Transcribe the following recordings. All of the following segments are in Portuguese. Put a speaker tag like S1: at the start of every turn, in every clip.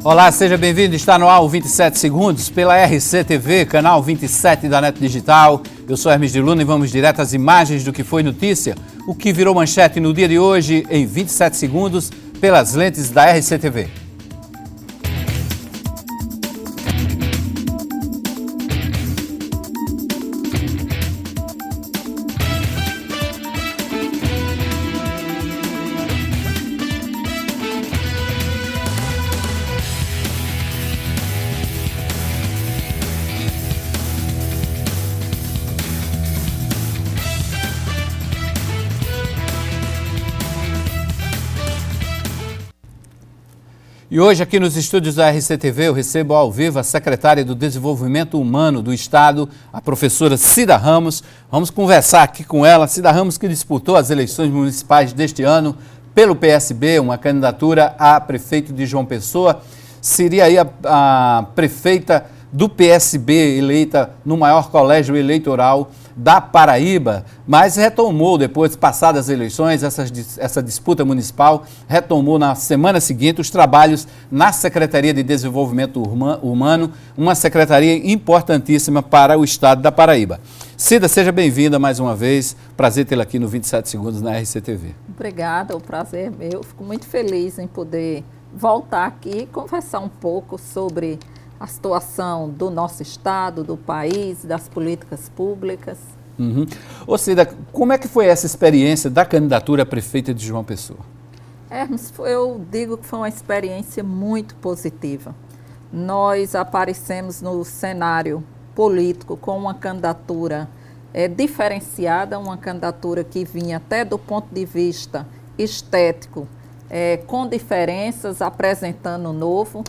S1: Olá, seja bem-vindo. Está no ar o 27 Segundos pela RCTV, canal 27 da Neto Digital. Eu sou Hermes de Luna e vamos direto às imagens do que foi notícia, o que virou manchete no dia de hoje em 27 segundos pelas lentes da RCTV. E hoje, aqui nos estúdios da RCTV, eu recebo ao vivo a secretária do Desenvolvimento Humano do Estado, a professora Cida Ramos. Vamos conversar aqui com ela. Cida Ramos, que disputou as eleições municipais deste ano pelo PSB, uma candidatura a prefeito de João Pessoa. Seria aí a prefeita do PSB eleita no maior colégio eleitoral da Paraíba, mas retomou, depois passadas as eleições, essa disputa municipal, retomou na semana seguinte os trabalhos na Secretaria de Desenvolvimento Humano, uma secretaria importantíssima para o estado da Paraíba. Cida, seja bem-vinda mais uma vez, prazer tê-la aqui no 27 Segundos na RCTV.
S2: Obrigada, o prazer é meu, fico muito feliz em poder voltar aqui e conversar um pouco sobre a situação do nosso estado, do país, das políticas públicas.
S1: Ô Cida, como é que foi essa experiência da candidatura a prefeita de João Pessoa?
S2: Hermes, eu digo que foi uma experiência muito positiva. Nós aparecemos no cenário político com uma candidatura diferenciada, uma candidatura que vinha até do ponto de vista estético, com diferenças, apresentando o novo.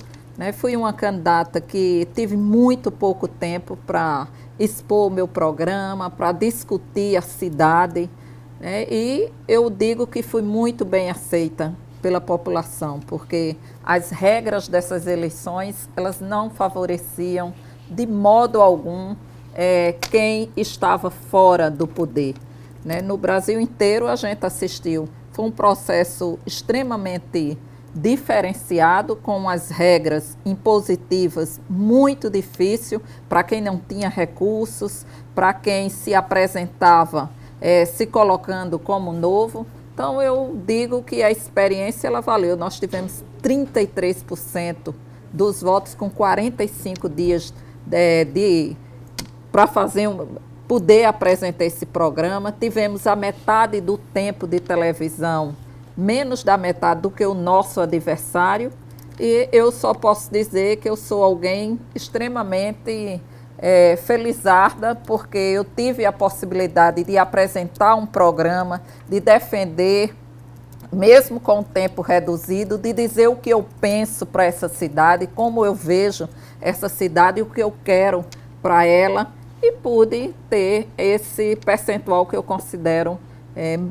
S2: Fui uma candidata que tive muito pouco tempo para expor o meu programa, para discutir a cidade, e eu digo que fui muito bem aceita pela população, porque as regras dessas eleições, elas não favoreciam de modo algum quem estava fora do poder. No Brasil inteiro a gente assistiu, foi um processo extremamente diferenciado, com as regras impositivas muito difícil para quem não tinha recursos, para quem se apresentava se colocando como novo. Então eu digo que a experiência ela valeu. Nós tivemos 33% dos votos com 45 dias para poder apresentar esse programa. Tivemos a metade do tempo de televisão, menos da metade do que o nosso adversário, e eu só posso dizer que eu sou alguém extremamente felizarda, porque eu tive a possibilidade de apresentar um programa, de defender, mesmo com o tempo reduzido, de dizer o que eu penso para essa cidade, como eu vejo essa cidade e o que eu quero para ela, e pude ter esse percentual que eu considero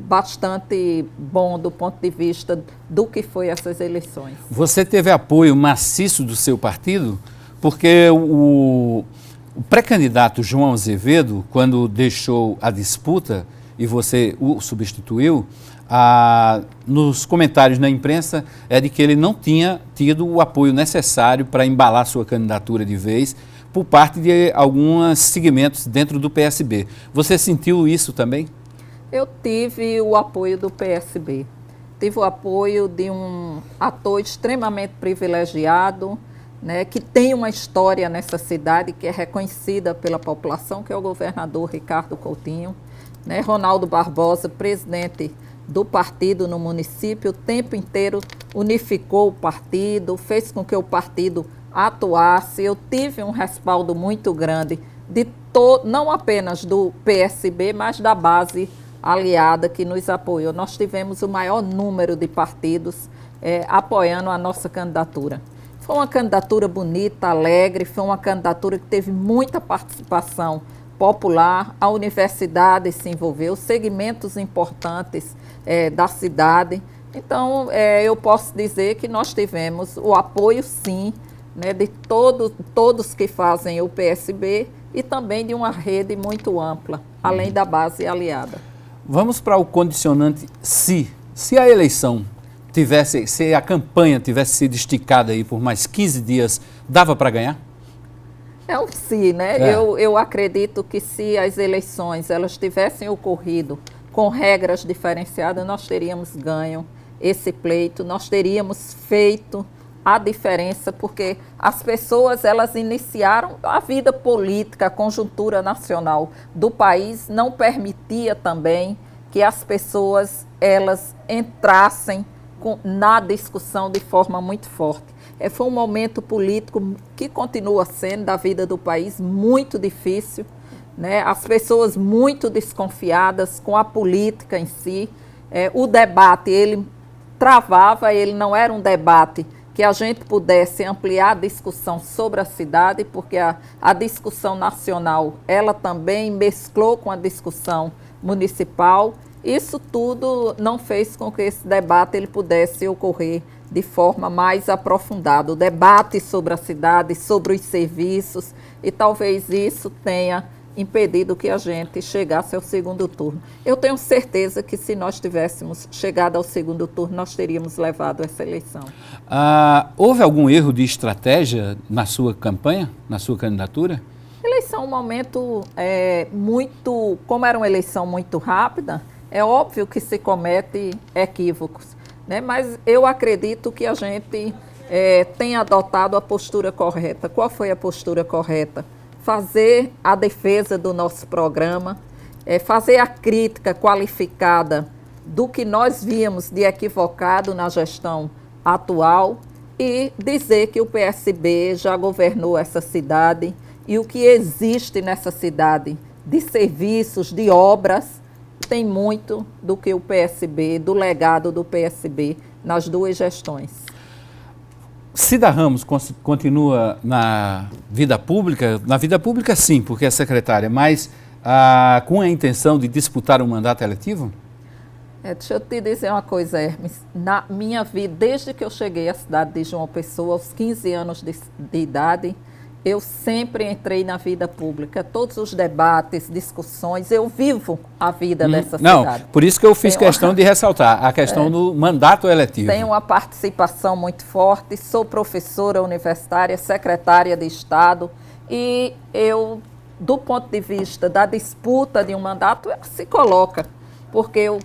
S2: bastante bom do ponto de vista do que foi essas eleições.
S1: Você teve apoio maciço do seu partido, porque o pré-candidato João Azevedo, quando deixou a disputa e você o substituiu, nos comentários na imprensa é de que ele não tinha tido o apoio necessário para embalar sua candidatura de vez por parte de alguns segmentos dentro do PSB. Você sentiu isso também?
S2: Eu tive o apoio do PSB, tive o apoio de um ator extremamente privilegiado, que tem uma história nessa cidade que é reconhecida pela população, que é o governador Ricardo Coutinho, Ronaldo Barbosa, presidente do partido no município, o tempo inteiro unificou o partido, fez com que o partido atuasse. Eu tive um respaldo muito grande, não apenas do PSB, mas da base aliada que nos apoiou. Nós tivemos o maior número de partidos apoiando a nossa candidatura. Foi uma candidatura bonita, alegre, foi uma candidatura que teve muita participação popular, a universidade se envolveu, segmentos importantes da cidade. Então, eu posso dizer que nós tivemos o apoio, sim, de todos que fazem o PSB e também de uma rede muito ampla, além da base aliada.
S1: Vamos para o condicionante se. Se a eleição se a campanha tivesse sido esticada aí por mais 15 dias, dava para ganhar?
S2: É um sim, né? Eu acredito que se as eleições elas tivessem ocorrido com regras diferenciadas, nós teríamos ganho esse pleito, nós teríamos feito a diferença, porque as pessoas elas iniciaram a vida política, a conjuntura nacional do país não permitia também que as pessoas elas entrassem na discussão de forma muito forte. Foi um momento político que continua sendo da vida do país muito difícil, né? As pessoas muito desconfiadas com a política em si. O debate, ele travava, ele não era um debate que a gente pudesse ampliar a discussão sobre a cidade, porque a discussão nacional, ela também mesclou com a discussão municipal. Isso tudo não fez com que esse debate ele pudesse ocorrer de forma mais aprofundada. O debate sobre a cidade, sobre os serviços, e talvez isso tenha impedido que a gente chegasse ao segundo turno. Eu tenho certeza que se nós tivéssemos chegado ao segundo turno, nós teríamos levado essa eleição.
S1: Houve algum erro de estratégia na sua campanha, na sua candidatura?
S2: Eleição é um momento como era uma eleição muito rápida, é óbvio que se comete equívocos, né? Mas eu acredito que a gente tem adotado a postura correta. Qual foi a postura correta? Fazer a defesa do nosso programa, fazer a crítica qualificada do que nós víamos de equivocado na gestão atual e dizer que o PSB já governou essa cidade e o que existe nessa cidade de serviços, de obras, tem muito do que o PSB, do legado do PSB nas duas gestões.
S1: Cida Ramos continua na vida pública? Na vida pública, sim, porque é secretária, mas com a intenção de disputar um mandato eletivo?
S2: Deixa eu te dizer uma coisa, Hermes. Na minha vida, desde que eu cheguei à cidade de João Pessoa, aos 15 anos de idade, eu sempre entrei na vida pública. Todos os debates, discussões, eu vivo a vida dessa cidade.
S1: Não, por isso que eu fiz questão de ressaltar a questão do mandato eletivo.
S2: Tenho uma participação muito forte, sou professora universitária, secretária de Estado, e eu, do ponto de vista da disputa de um mandato, se coloca, porque eu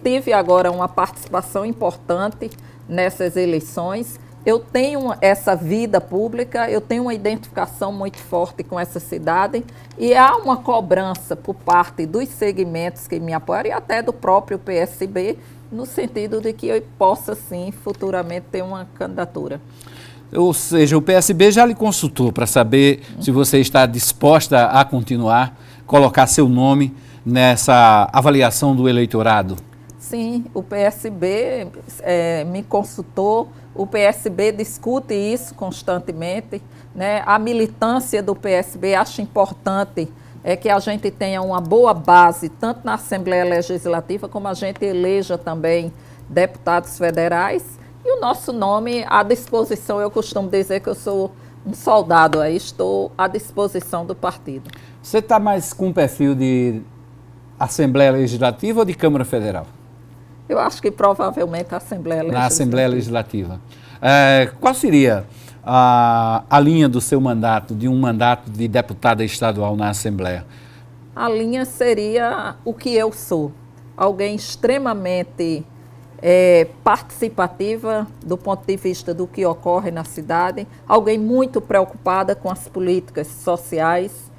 S2: tive agora uma participação importante nessas eleições. Eu tenho essa vida pública, eu tenho uma identificação muito forte com essa cidade e há uma cobrança por parte dos segmentos que me apoiam e até do próprio PSB, no sentido de que eu possa, sim, futuramente ter uma candidatura.
S1: Ou seja, o PSB já lhe consultou para saber se você está disposta a continuar, colocar seu nome nessa avaliação do eleitorado?
S2: Sim, o PSB me consultou, o PSB discute isso constantemente, né? A militância do PSB acha importante que a gente tenha uma boa base, tanto na Assembleia Legislativa, como a gente eleja também deputados federais, e o nosso nome à disposição. Eu costumo dizer que eu sou um soldado, aí estou à disposição do partido.
S1: Você está mais com um perfil de Assembleia Legislativa ou de Câmara Federal?
S2: Eu acho que provavelmente a Assembleia Legislativa.
S1: Na Assembleia Legislativa. Qual seria a linha do seu mandato, de um mandato de deputada estadual na Assembleia?
S2: A linha seria o que eu sou. Alguém extremamente participativa do ponto de vista do que ocorre na cidade, alguém muito preocupada com as políticas sociais,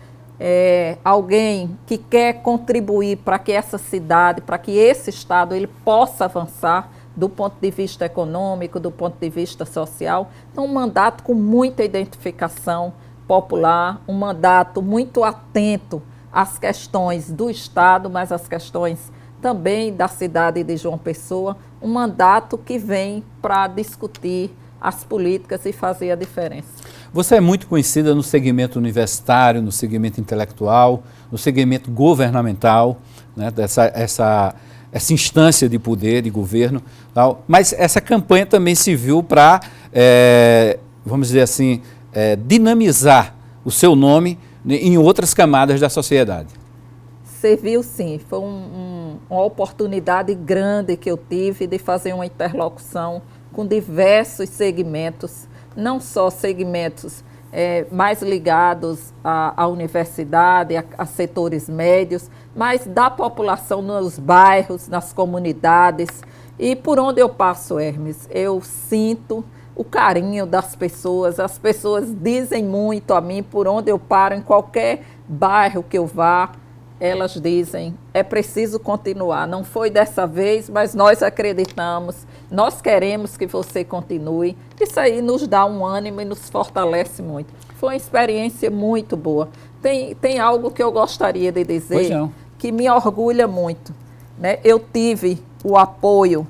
S2: alguém que quer contribuir para que essa cidade, para que esse estado ele possa avançar do ponto de vista econômico, do ponto de vista social. Então, um mandato com muita identificação popular, um mandato muito atento às questões do estado, mas às questões também da cidade de João Pessoa, um mandato que vem para discutir as políticas e fazer a diferença.
S1: Você é muito conhecida no segmento universitário, no segmento intelectual, no segmento governamental, né, essa instância de poder, de governo, tal. Mas essa campanha também serviu para, vamos dizer assim, dinamizar o seu nome em outras camadas da sociedade.
S2: Serviu sim, foi um uma oportunidade grande que eu tive de fazer uma interlocução com diversos segmentos, não só segmentos mais ligados à universidade, a setores médios, mas da população nos bairros, nas comunidades. E por onde eu passo, Hermes, eu sinto o carinho das pessoas. As pessoas dizem muito a mim por onde eu paro, em qualquer bairro que eu vá, elas dizem, é preciso continuar. Não foi dessa vez, mas nós acreditamos, nós queremos que você continue. Isso aí nos dá um ânimo e nos fortalece muito. Foi uma experiência muito boa. Tem algo que eu gostaria de dizer que me orgulha muito, né? Eu tive o apoio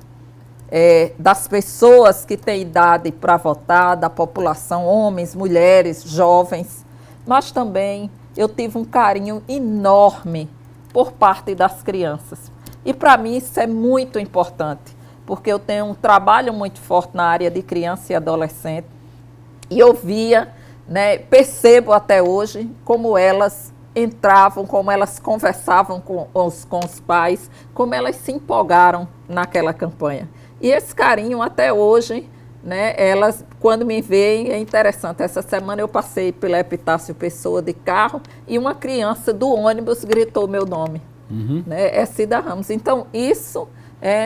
S2: das pessoas que têm idade para votar, da população, homens, mulheres, jovens, mas também eu tive um carinho enorme por parte das crianças. E para mim isso é muito importante, porque eu tenho um trabalho muito forte na área de criança e adolescente, e eu via, né, percebo até hoje como elas entravam, como elas conversavam com os pais, como elas se empolgaram naquela campanha. E esse carinho até hoje, né, elas, quando me veem, é interessante. Essa semana eu passei pela Epitácio Pessoa de carro e uma criança do ônibus gritou meu nome. Né, é Cida Ramos. Então, isso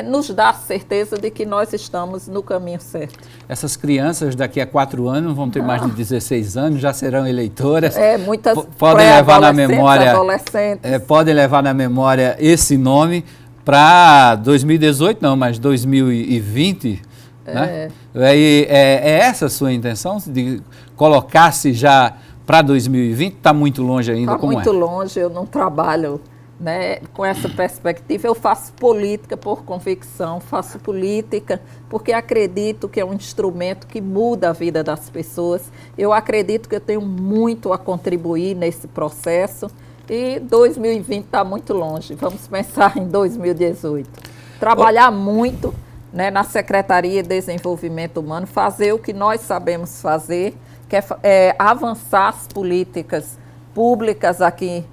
S2: nos dá a certeza de que nós estamos no caminho certo.
S1: Essas crianças daqui a 4 anos vão ter mais de 16 anos, já serão eleitoras.
S2: Muitas
S1: podem levar na memória,
S2: adolescentes.
S1: Podem levar na memória esse nome para 2018, não, mas 2020. Né? É essa a sua intenção, de colocar-se já para 2020? Está muito longe ainda?
S2: Está muito longe, eu não trabalho, né, com essa perspectiva. Eu faço política por convicção, faço política porque acredito que é um instrumento que muda a vida das pessoas. Eu acredito que eu tenho muito a contribuir nesse processo e 2020 está muito longe. Vamos pensar em 2018. Trabalhar muito, né, na Secretaria de Desenvolvimento Humano, fazer o que nós sabemos fazer, que é avançar as políticas públicas aqui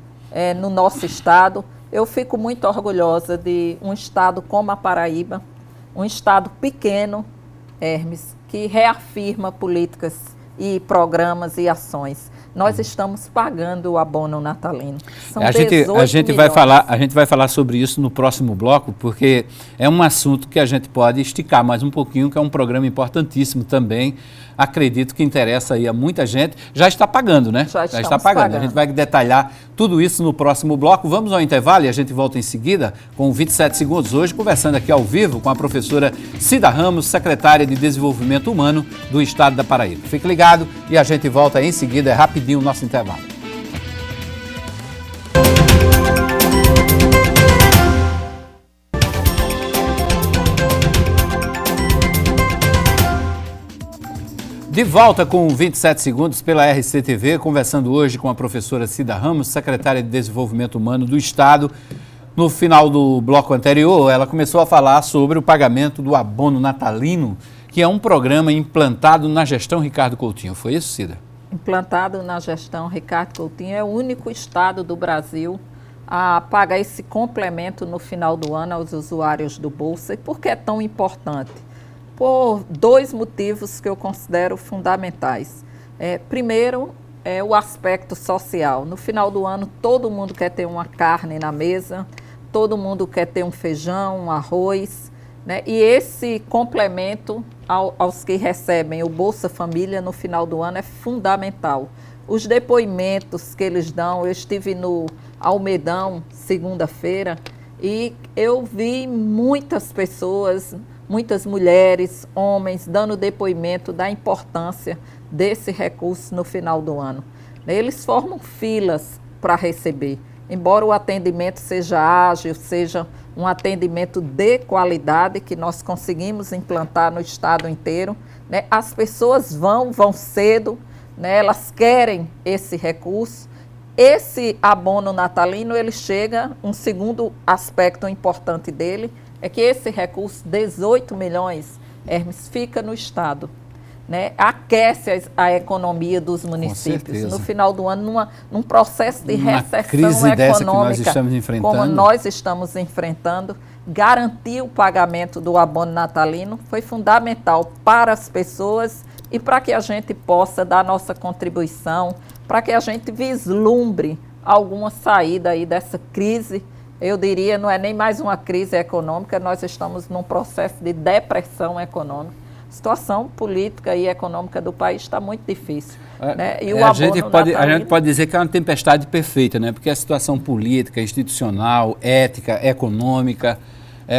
S2: no nosso estado. Eu fico muito orgulhosa de um estado como a Paraíba, um estado pequeno, Hermes, que reafirma políticas e programas e ações. Nós estamos pagando o abono natalino. São
S1: a gente vai falar sobre isso no próximo bloco, porque é um assunto que a gente pode esticar mais um pouquinho, que é um programa importantíssimo também. Acredito que interessa aí a muita gente. Já está pagando, né? Já está pagando. A gente vai detalhar tudo isso no próximo bloco. Vamos ao intervalo e a gente volta em seguida com 27 segundos. Hoje, conversando aqui ao vivo com a professora Cida Ramos, secretária de Desenvolvimento Humano do Estado da Paraíba. Fique ligado e a gente volta em seguida. É rapidinho o nosso intervalo. De volta com 27 segundos pela RCTV, conversando hoje com a professora Cida Ramos, secretária de Desenvolvimento Humano do Estado. No final do bloco anterior, ela começou a falar sobre o pagamento do abono natalino, que é um programa implantado na gestão Ricardo Coutinho. Foi isso, Cida?
S2: Implantado na gestão Ricardo Coutinho, é o único estado do Brasil a pagar esse complemento no final do ano aos usuários do Bolsa. E por que é tão importante? Por 2 motivos que eu considero fundamentais. Primeiro, é o aspecto social. No final do ano, todo mundo quer ter uma carne na mesa, todo mundo quer ter um feijão, um arroz, né? E esse complemento aos que recebem o Bolsa Família no final do ano é fundamental. Os depoimentos que eles dão, eu estive no Almedão segunda-feira e eu vi muitas pessoas, muitas mulheres, homens, dando depoimento da importância desse recurso no final do ano. Eles formam filas para receber. Embora o atendimento seja ágil, seja um atendimento de qualidade que nós conseguimos implantar no estado inteiro, né? As pessoas vão cedo, né? Elas querem esse recurso. Esse abono natalino, ele chega, um segundo aspecto importante dele, é que esse recurso, 18 milhões, Hermes, fica no estado. né, aquece a economia dos municípios. No final do ano, num processo de recessão
S1: crise
S2: econômica,
S1: que nós estamos enfrentando,
S2: como nós estamos enfrentando, garantir o pagamento do abono natalino foi fundamental para as pessoas e para que a gente possa dar nossa contribuição, para que a gente vislumbre alguma saída aí dessa crise. Eu diria, não é nem mais uma crise econômica, nós estamos num processo de depressão econômica. A situação política e econômica do país está muito difícil. Né? E
S1: a gente pode dizer que é uma tempestade perfeita, né? Porque a situação política, institucional, ética, econômica...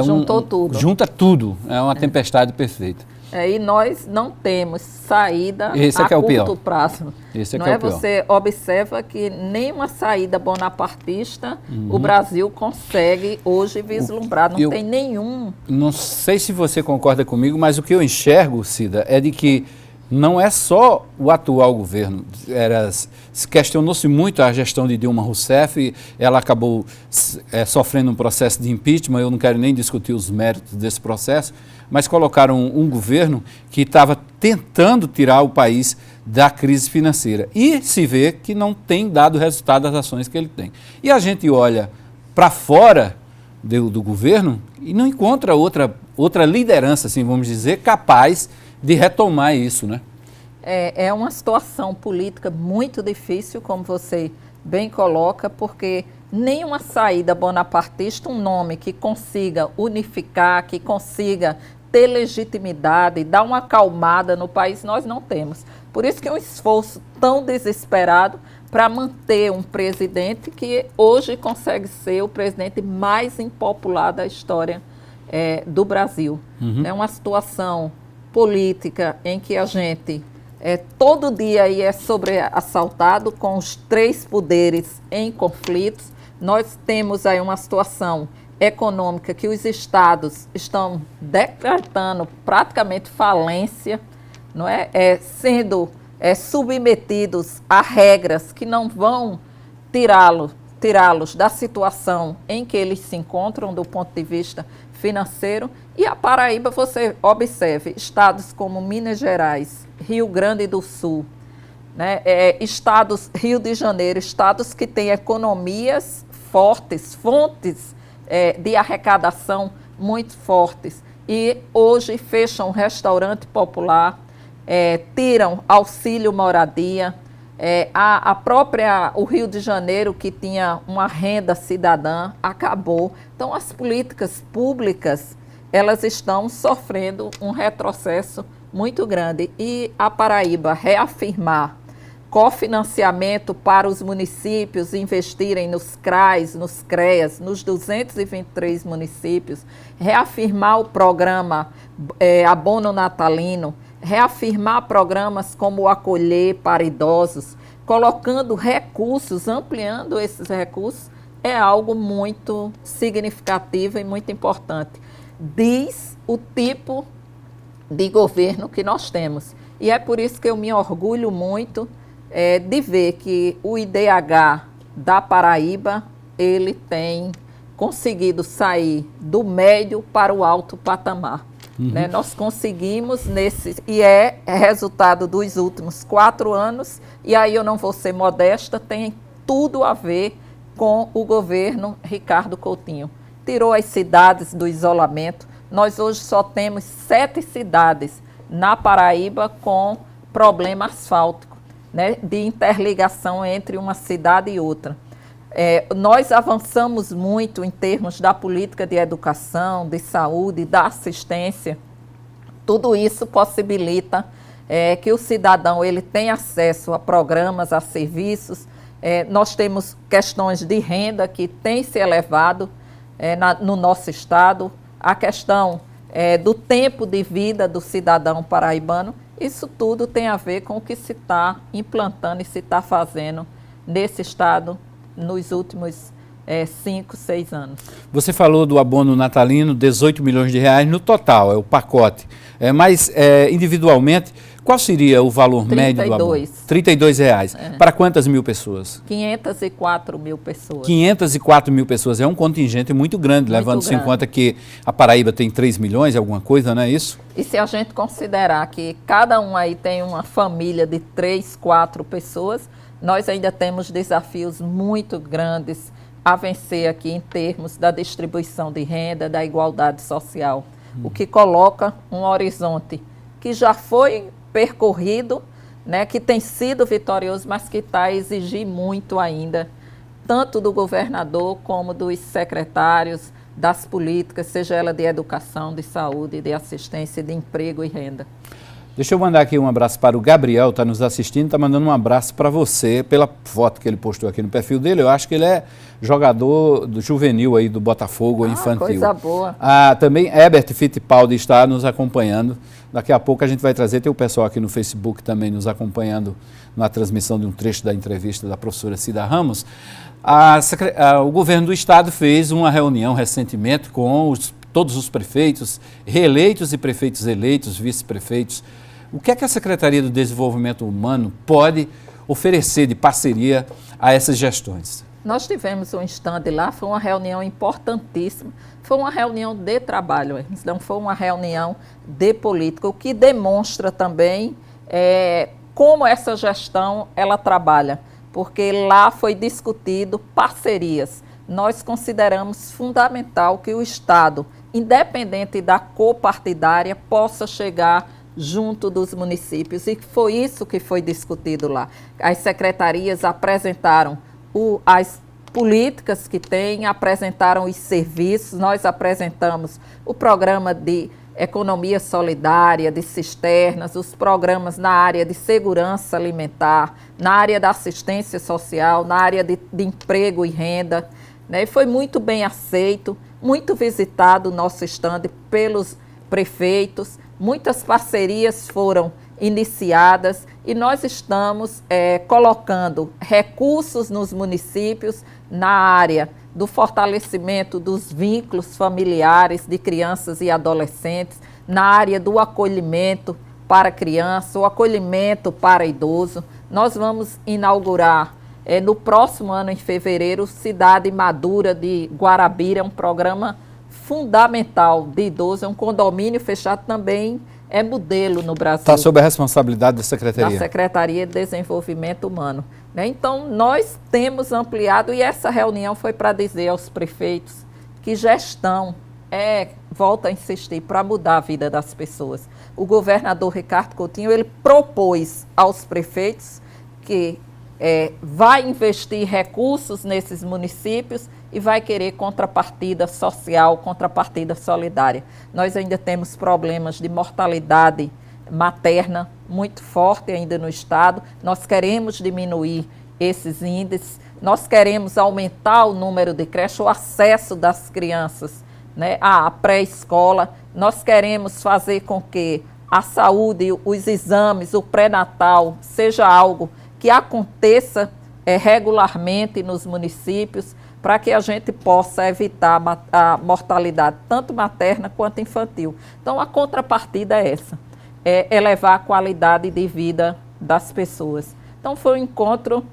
S2: Juntou tudo.
S1: Junta tudo, é uma tempestade perfeita.
S2: E nós não temos saída
S1: a curto
S2: prazo.
S1: Esse
S2: não
S1: é
S2: é
S1: que é o pior.
S2: Você observa que nenhuma saída bonapartista o Brasil consegue hoje vislumbrar. Não tem nenhum.
S1: Não sei se você concorda comigo, mas o que eu enxergo, Cida, é de que não é só o atual governo. Se questionou-se muito a gestão de Dilma Rousseff, ela acabou sofrendo um processo de impeachment, eu não quero nem discutir os méritos desse processo, mas colocaram um governo que estava tentando tirar o país da crise financeira. E se vê que não tem dado resultado das ações que ele tem. E a gente olha para fora do governo e não encontra outra liderança, assim, vamos dizer, capaz de retomar isso, né?
S2: É uma situação política muito difícil, como você bem coloca, porque nenhuma saída bonapartista, um nome que consiga unificar, que consiga ter legitimidade, dar uma acalmada no país, nós não temos. Por isso que é um esforço tão desesperado para manter um presidente que hoje consegue ser o presidente mais impopular da história do Brasil. É uma situação política em que a gente todo dia aí é sobreassaltado com os três poderes em conflitos. Nós temos aí uma situação econômica que os estados estão decretando praticamente falência, não é? Sendo submetidos a regras que não vão tirá-los da situação em que eles se encontram do ponto de vista financeiro. E a Paraíba, você observe, estados como Minas Gerais, Rio Grande do Sul, né, estados, Rio de Janeiro, estados que têm economias fortes, fontes de arrecadação muito fortes, e hoje fecham um restaurante popular, tiram auxílio moradia, o Rio de Janeiro, que tinha uma renda cidadã, acabou. Então, as políticas públicas, elas estão sofrendo um retrocesso muito grande. E a Paraíba reafirmar cofinanciamento para os municípios investirem nos CRAs, nos CREAs, nos 223 municípios, reafirmar o programa Abono Natalino, reafirmar programas como o Acolher para idosos, colocando recursos, ampliando esses recursos, é algo muito significativo e muito importante. Diz o tipo de governo que nós temos. E é por isso que eu me orgulho muito de ver que o IDH da Paraíba, ele tem conseguido sair do médio para o alto patamar. Né? Nós conseguimos e é resultado dos últimos 4 anos, e aí eu não vou ser modesta, tem tudo a ver com o governo Ricardo Coutinho. Tirou as cidades do isolamento. Nós hoje só temos 7 cidades na Paraíba com problema asfáltico, né, de interligação entre uma cidade e outra. Nós avançamos muito em termos da política de educação, de saúde, da assistência. Tudo isso possibilita que o cidadão ele tenha acesso a programas, a serviços. Nós temos questões de renda que têm se elevado no nosso estado, a questão do tempo de vida do cidadão paraibano. Isso tudo tem a ver com o que se está implantando e se está fazendo nesse estado nos últimos 5, 6 anos.
S1: Você falou do abono natalino, 18 milhões de reais no total, é o pacote. Mas individualmente, Qual seria o valor médio do abono? R$ 32. Para quantas mil pessoas?
S2: 504 mil pessoas.
S1: 504 mil pessoas. É um contingente muito grande, levando-se em conta que a Paraíba tem 3 milhões, alguma coisa, não é isso?
S2: E se a gente considerar que cada um aí tem uma família de 3, 4 pessoas, nós ainda temos desafios muito grandes a vencer aqui em termos da distribuição de renda, da igualdade social, o que coloca um horizonte que já foi percorrido, né, que tem sido vitorioso, mas que está a exigir muito ainda, tanto do governador como dos secretários, das políticas, seja ela de educação, de saúde, de assistência, de emprego e renda.
S1: Deixa eu mandar aqui um abraço para o Gabriel, está nos assistindo, está mandando um abraço para você, pela foto que ele postou aqui no perfil dele. Eu acho que ele é jogador do juvenil aí do Botafogo, infantil.
S2: Coisa boa.
S1: Também Herbert Fittipaldi está nos acompanhando. Daqui a pouco a gente vai trazer, tem o pessoal aqui no Facebook também nos acompanhando na transmissão de um trecho da entrevista da professora Cida Ramos. O governo do estado fez uma reunião recentemente com todos os prefeitos reeleitos e prefeitos eleitos, vice-prefeitos. O que é que a Secretaria do Desenvolvimento Humano pode oferecer de parceria a essas gestões?
S2: Nós tivemos um stand lá, foi uma reunião importantíssima, foi uma reunião de trabalho, não foi uma reunião de política, o que demonstra também como essa gestão ela trabalha, porque lá foi discutido parcerias. Nós consideramos fundamental que o Estado, independente da cor partidária, possa chegar junto dos municípios, e foi isso que foi discutido lá. As secretarias apresentaram as políticas que têm, apresentaram os serviços, nós apresentamos o programa de economia solidária, de cisternas, os programas na área de segurança alimentar, na área da assistência social, na área de emprego e renda, né? E foi muito bem aceito, muito visitado o nosso stand pelos prefeitos, muitas parcerias foram iniciadas e nós estamos colocando recursos nos municípios na área do fortalecimento dos vínculos familiares de crianças e adolescentes, na área do acolhimento para criança, o acolhimento para idoso. Nós vamos inaugurar no próximo ano, em fevereiro, Cidade Madura de Guarabira, um programa fundamental de idoso, é um condomínio fechado também, é modelo no Brasil.
S1: Está sob a responsabilidade da Secretaria.
S2: Da Secretaria de Desenvolvimento Humano. Né? Então, nós temos ampliado, e essa reunião foi para dizer aos prefeitos que gestão volta a insistir, para mudar a vida das pessoas. O governador Ricardo Coutinho, ele propôs aos prefeitos que vai investir recursos nesses municípios e vai querer contrapartida social, contrapartida solidária. Nós ainda temos problemas de mortalidade materna muito forte ainda no estado. Nós queremos diminuir esses índices, nós queremos aumentar o número de creches, o acesso das crianças, né, à pré-escola. Nós queremos fazer com que a saúde, os exames, o pré-natal seja algo que aconteça regularmente nos municípios, para que a gente possa evitar a mortalidade, tanto materna quanto infantil. Então, a contrapartida é essa, elevar a qualidade de vida das pessoas. Então, foi um encontro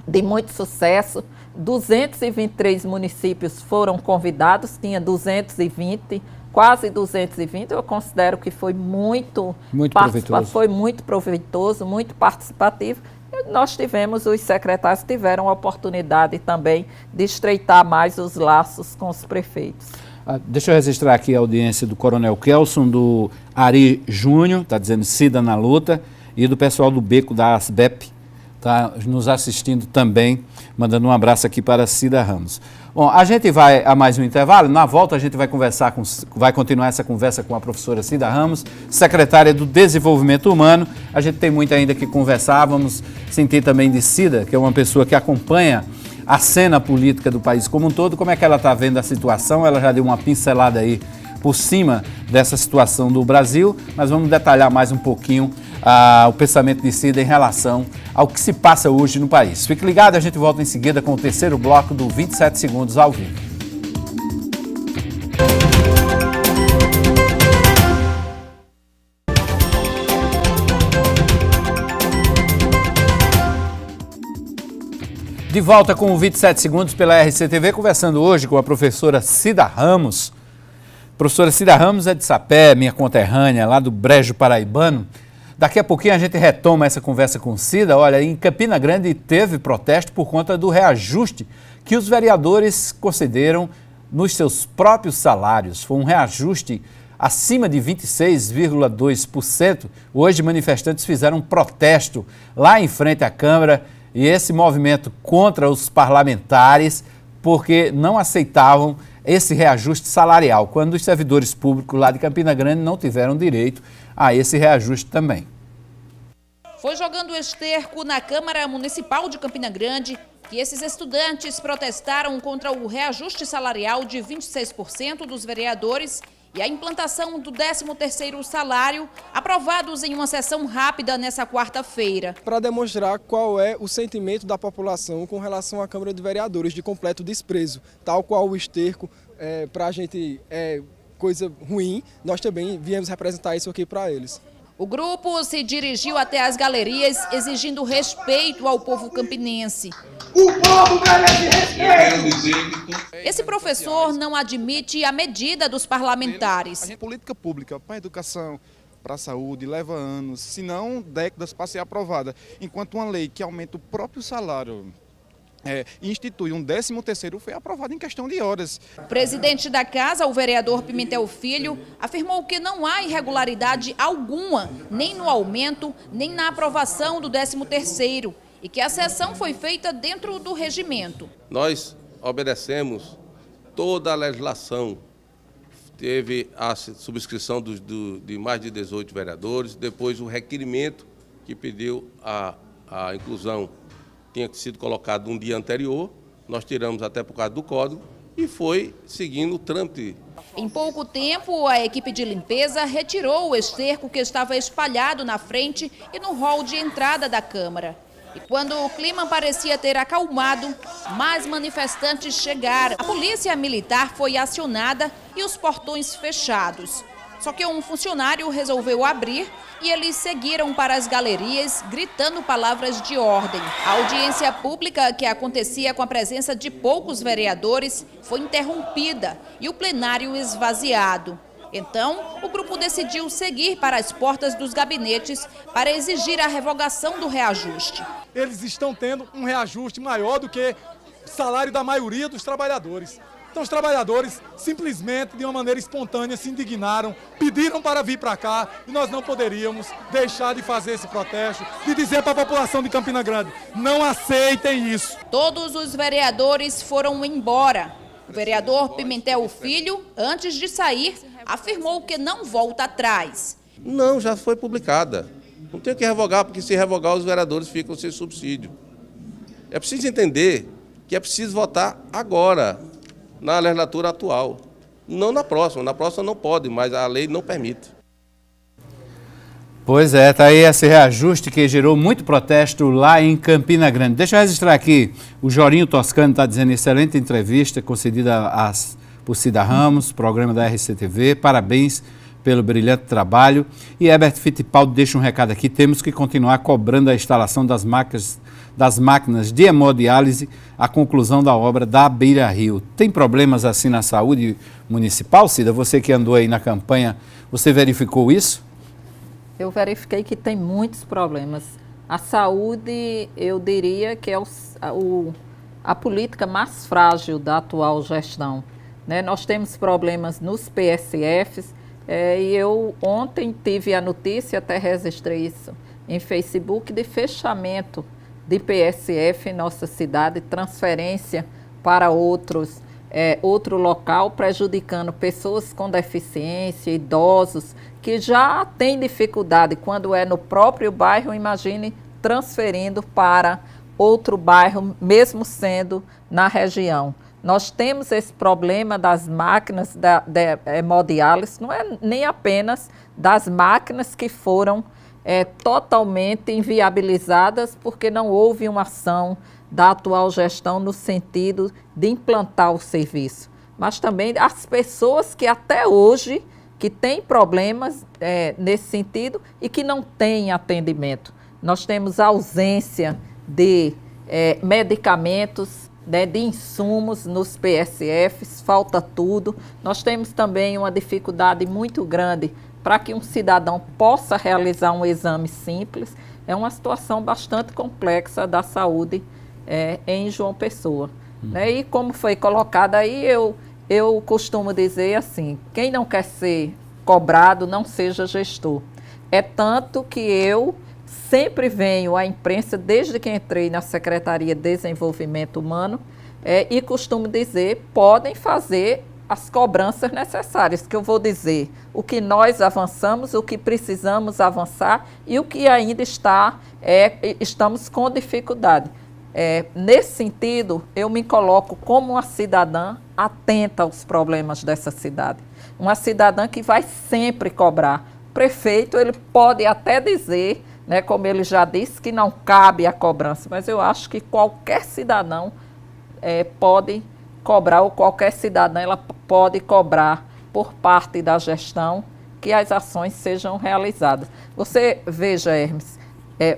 S2: de muito sucesso, 223 municípios foram convidados, tinha 220, quase 220, eu considero que foi muito proveitoso, muito participativo. Nós tivemos, os secretários tiveram a oportunidade também de estreitar mais os laços com os prefeitos.
S1: Deixa eu registrar aqui a audiência do Coronel Kelson, do Ari Júnior, está dizendo Cida na luta, e do pessoal do Beco da ASBEP, está nos assistindo também, mandando um abraço aqui para Cida Ramos. Bom, a gente vai a mais um intervalo, na volta a gente vai continuar essa conversa com a professora Cida Ramos, secretária do Desenvolvimento Humano. A gente tem muito ainda que conversar, vamos sentir também de Cida, que é uma pessoa que acompanha a cena política do país como um todo, como é que ela está vendo a situação. Ela já deu uma pincelada aí por cima dessa situação do Brasil, mas vamos detalhar mais um pouquinho o pensamento de Cida em relação ao que se passa hoje no país. Fique ligado, a gente volta em seguida com o terceiro bloco do 27 Segundos ao vivo. De volta com o 27 Segundos pela RCTV, conversando hoje com a professora Cida Ramos. Professora Cida Ramos é de Sapé, minha conterrânea, lá do Brejo Paraibano. Daqui a pouquinho a gente retoma essa conversa com Cida. Olha, em Campina Grande teve protesto por conta do reajuste que os vereadores concederam nos seus próprios salários. Foi um reajuste acima de 26,2%. Hoje, manifestantes fizeram um protesto lá em frente à Câmara e esse movimento contra os parlamentares porque não aceitavam esse reajuste salarial, quando os servidores públicos lá de Campina Grande não tiveram direito a esse reajuste também.
S3: Foi jogando esterco na Câmara Municipal de Campina Grande que esses estudantes protestaram contra o reajuste salarial de 26% dos vereadores e a implantação do 13º salário, aprovados em uma sessão rápida nessa quarta-feira.
S4: Para demonstrar qual é o sentimento da população com relação à Câmara de Vereadores, de completo desprezo, tal qual o esterco para a gente é coisa ruim, nós também viemos representar isso aqui para eles.
S3: O grupo se dirigiu até as galerias exigindo respeito ao povo campinense.
S5: O povo merece respeito!
S3: Esse professor não admite a medida dos parlamentares.
S6: A política pública para a educação, para a saúde, leva anos, se não décadas para ser aprovada. Enquanto uma lei que aumenta o próprio salário e institui um 13º foi aprovado em questão de horas.
S3: O presidente da casa, o vereador Pimentel Filho, afirmou que não há irregularidade alguma, nem no aumento, nem na aprovação do 13º, e que a sessão foi feita dentro do regimento.
S7: Nós obedecemos toda a legislação. Teve a subscrição de mais de 18 vereadores, depois o requerimento que pediu a inclusão tinha sido colocado um dia anterior, nós tiramos até por causa do código e foi seguindo o trâmite.
S3: Em pouco tempo, a equipe de limpeza retirou o esterco que estava espalhado na frente e no hall de entrada da Câmara. E quando o clima parecia ter acalmado, mais manifestantes chegaram. A polícia militar foi acionada e os portões fechados. Só que um funcionário resolveu abrir e eles seguiram para as galerias, gritando palavras de ordem. A audiência pública, que acontecia com a presença de poucos vereadores, foi interrompida e o plenário esvaziado. Então, o grupo decidiu seguir para as portas dos gabinetes para exigir a revogação do reajuste.
S8: Eles estão tendo um reajuste maior do que o salário da maioria dos trabalhadores. Então os trabalhadores simplesmente, de uma maneira espontânea, se indignaram, pediram para vir para cá e nós não poderíamos deixar de fazer esse protesto, de dizer para a população de Campina Grande, não aceitem isso.
S3: Todos os vereadores foram embora. O vereador Pimentel Filho, antes de sair, afirmou que não volta atrás.
S7: Não, já foi publicada. Não tem que revogar, porque se revogar os vereadores ficam sem subsídio. É preciso entender que é preciso votar agora, na legislatura atual. Não na próxima. Na próxima não pode, mas a lei não permite.
S1: Pois é, tá aí esse reajuste que gerou muito protesto lá em Campina Grande. Deixa eu registrar aqui, o Jorinho Toscano está dizendo, excelente entrevista concedida por Cida Ramos, programa da RCTV, parabéns pelo brilhante trabalho. E Herbert Fittipaldi deixa um recado aqui, temos que continuar cobrando a instalação das máquinas de hemodiálise, a conclusão da obra da Beira Rio. Tem problemas assim na saúde municipal, Cida? Você que andou aí na campanha, você verificou isso?
S2: Eu verifiquei que tem muitos problemas. A saúde, eu diria que é a política mais frágil da atual gestão, né? Nós temos problemas nos PSFs, e eu ontem tive a notícia, até registrei isso em Facebook, de fechamento de PSF em nossa cidade, transferência para outro local, prejudicando pessoas com deficiência, idosos, que já têm dificuldade quando é no próprio bairro, imagine transferindo para outro bairro, mesmo sendo na região. Nós temos esse problema das máquinas da hemodiálise, não é nem apenas das máquinas que foram totalmente inviabilizadas porque não houve uma ação da atual gestão no sentido de implantar o serviço, mas também as pessoas que até hoje que têm problemas nesse sentido e que não têm atendimento. Nós temos ausência de medicamentos, né, de insumos nos PSFs, falta tudo. Nós temos também uma dificuldade muito grande para que um cidadão possa realizar um exame simples. É uma situação bastante complexa da saúde em João Pessoa. Né? E como foi colocado aí, eu costumo dizer assim, quem não quer ser cobrado, não seja gestor. É tanto que eu sempre venho à imprensa, desde que entrei na Secretaria de Desenvolvimento Humano, e costumo dizer, podem fazer as cobranças necessárias, que eu vou dizer o que nós avançamos, o que precisamos avançar e o que ainda estamos com dificuldade. Nesse sentido, eu me coloco como uma cidadã atenta aos problemas dessa cidade. Uma cidadã que vai sempre cobrar. O prefeito, ele pode até dizer, né, como ele já disse, que não cabe a cobrança, mas eu acho que qualquer cidadão pode cobrar, ou qualquer cidadã ela pode cobrar por parte da gestão que as ações sejam realizadas. Você veja, Hermes,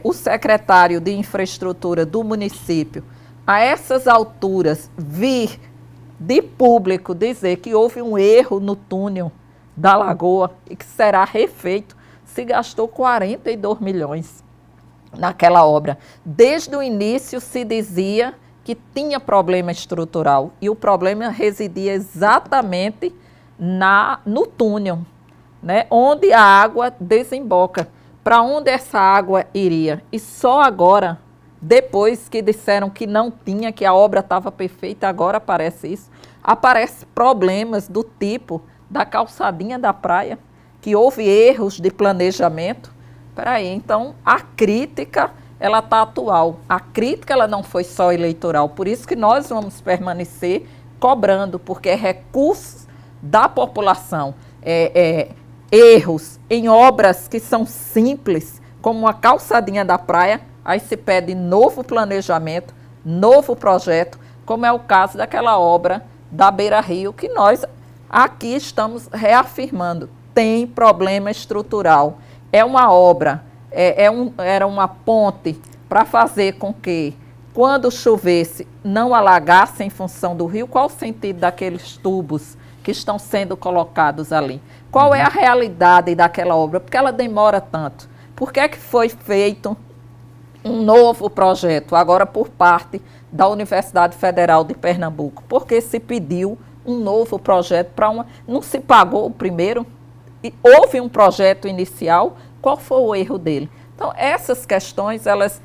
S2: o secretário de infraestrutura do município, a essas alturas, vir de público dizer que houve um erro no túnel da Lagoa e que será refeito, se gastou 42 milhões naquela obra. Desde o início se dizia que tinha problema estrutural e o problema residia exatamente no túnel, né, onde a água desemboca. Para onde essa água iria? E só agora, depois que disseram que não tinha, que a obra estava perfeita, agora aparece isso. Aparecem problemas do tipo da calçadinha da praia, que houve erros de planejamento. Peraí, então a crítica ela está atual. A crítica ela não foi só eleitoral, por isso que nós vamos permanecer cobrando, porque é recursos da população, erros em obras que são simples, como a calçadinha da praia, aí se pede novo planejamento, novo projeto, como é o caso daquela obra da Beira Rio, que nós aqui estamos reafirmando, tem problema estrutural. É uma obra, era uma ponte para fazer com que, quando chovesse, não alagasse em função do rio. Qual o sentido daqueles tubos que estão sendo colocados ali? Qual é a realidade daquela obra? Por que ela demora tanto? Por que foi feito um novo projeto, agora por parte da Universidade Federal de Pernambuco? Porque se pediu um novo projeto para uma... Não se pagou o primeiro? E houve um projeto inicial, qual foi o erro dele? Então, essas questões, elas